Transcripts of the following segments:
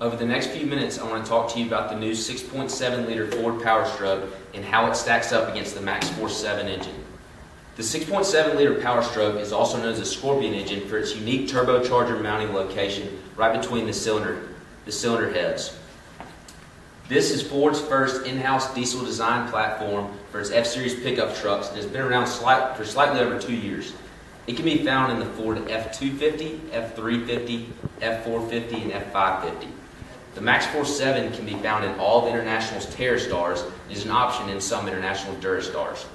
Over the next few minutes, I want to talk to you about the new 6.7-liter Ford PowerStroke and how it stacks up against the MaxxForce 7 engine. The 6.7-liter PowerStroke is also known as a Scorpion engine for its unique turbocharger mounting location right between the cylinder heads. This is Ford's first in-house diesel design platform for its F-Series pickup trucks and has been around for slightly over 2 years. It can be found in the Ford F250, F350, F450, and F550. The MaxxForce 7 can be found in all of International's TerraStars and is an option in some International DuraStars.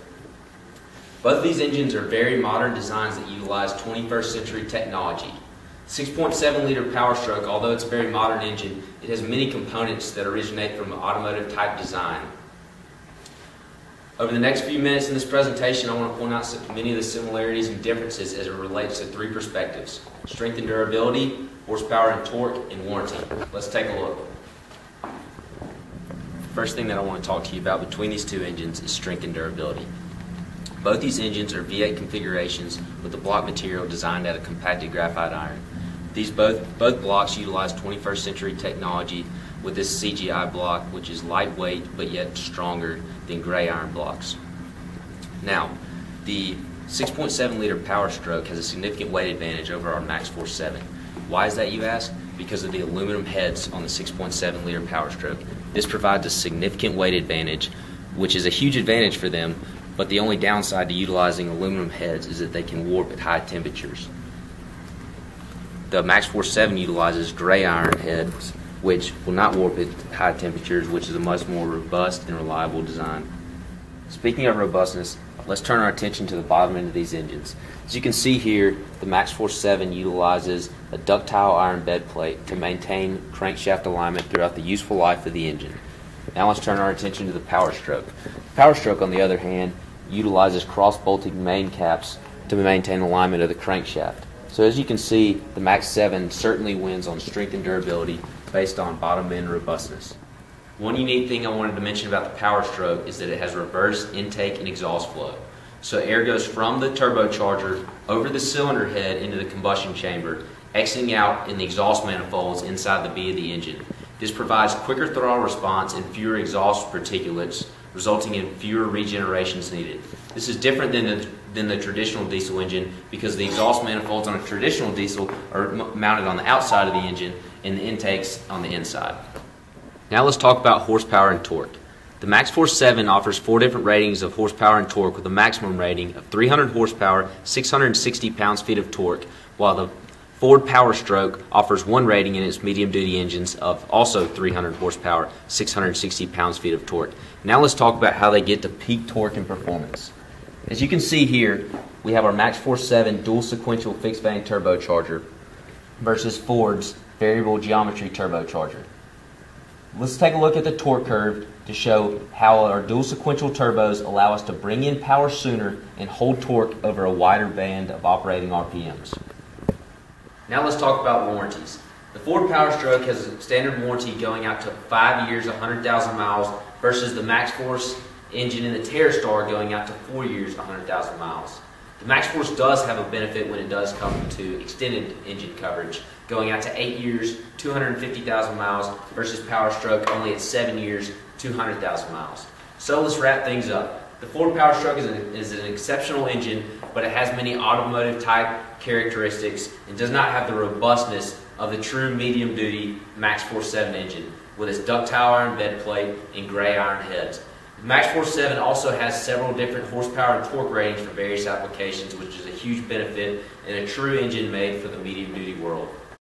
Both of these engines are very modern designs that utilize 21st century technology. 6.7-liter PowerStroke, although it's a very modern engine, it has many components that originate from automotive type design. Over the next few minutes in this presentation, I want to point out many of the similarities and differences as it relates to three perspectives: strength and durability, horsepower and torque, and warranty. Let's take a look. The first thing that I want to talk to you about between these two engines is strength and durability. Both these engines are V8 configurations with the block material designed out of compacted graphite iron. Both blocks utilize 21st century technology with this CGI block, which is lightweight but yet stronger than gray iron blocks. Now, the 6.7-liter PowerStroke has a significant weight advantage over our MaxxForce 7. Why is that, you ask? Because of the aluminum heads on the 6.7-liter PowerStroke. This provides a significant weight advantage, which is a huge advantage for them, but the only downside to utilizing aluminum heads is that they can warp at high temperatures. The MaxxForce 7 utilizes gray iron heads, which will not warp at high temperatures, which is a much more robust and reliable design. Speaking of robustness, let's turn our attention to the bottom end of these engines. As you can see here, the MaxxForce 7 utilizes a ductile iron bed plate to maintain crankshaft alignment throughout the useful life of the engine. Now let's turn our attention to the PowerStroke. The PowerStroke, on the other hand, utilizes cross-bolted main caps to maintain alignment of the crankshaft. So as you can see, the Max 7 certainly wins on strength and durability based on bottom end robustness. One unique thing I wanted to mention about the PowerStroke is that it has reverse intake and exhaust flow. So air goes from the turbocharger over the cylinder head into the combustion chamber, exiting out in the exhaust manifolds inside the B of the engine. This provides quicker throttle response and fewer exhaust particulates, resulting in fewer regenerations needed. This is different than the traditional diesel engine because the exhaust manifolds on a traditional diesel are mounted on the outside of the engine and the intakes on the inside. Now let's talk about horsepower and torque. The MaxxForce 7 offers 4 different ratings of horsepower and torque with a maximum rating of 300 horsepower, 660 pounds-feet of torque, while the Ford PowerStroke offers 1 rating in its medium-duty engines of also 300 horsepower, 660 pounds-feet of torque. Now let's talk about how they get to peak torque and performance. As you can see here, we have our MaxxForce 7 dual sequential fixed vane turbocharger versus Ford's variable geometry turbocharger. Let's take a look at the torque curve to show how our dual sequential turbos allow us to bring in power sooner and hold torque over a wider band of operating RPMs. Now let's talk about warranties. The Ford PowerStroke has a standard warranty going out to 5 years, 100,000 miles, versus the MaxxForce engine in the TerraStar going out to 4 years, 100,000 miles. The MaxxForce does have a benefit when it does come to extended engine coverage, going out to 8 years, 250,000 miles, versus PowerStroke only at 7 years, 200,000 miles. So let's wrap things up. The Ford PowerStroke is an exceptional engine, but it has many automotive type characteristics and does not have the robustness of the true medium-duty MaxxForce 7 engine with its ductile iron bed plate and gray iron heads. The MaxxForce 7 also has several different horsepower and torque ratings for various applications, which is a huge benefit and a true engine made for the medium-duty world.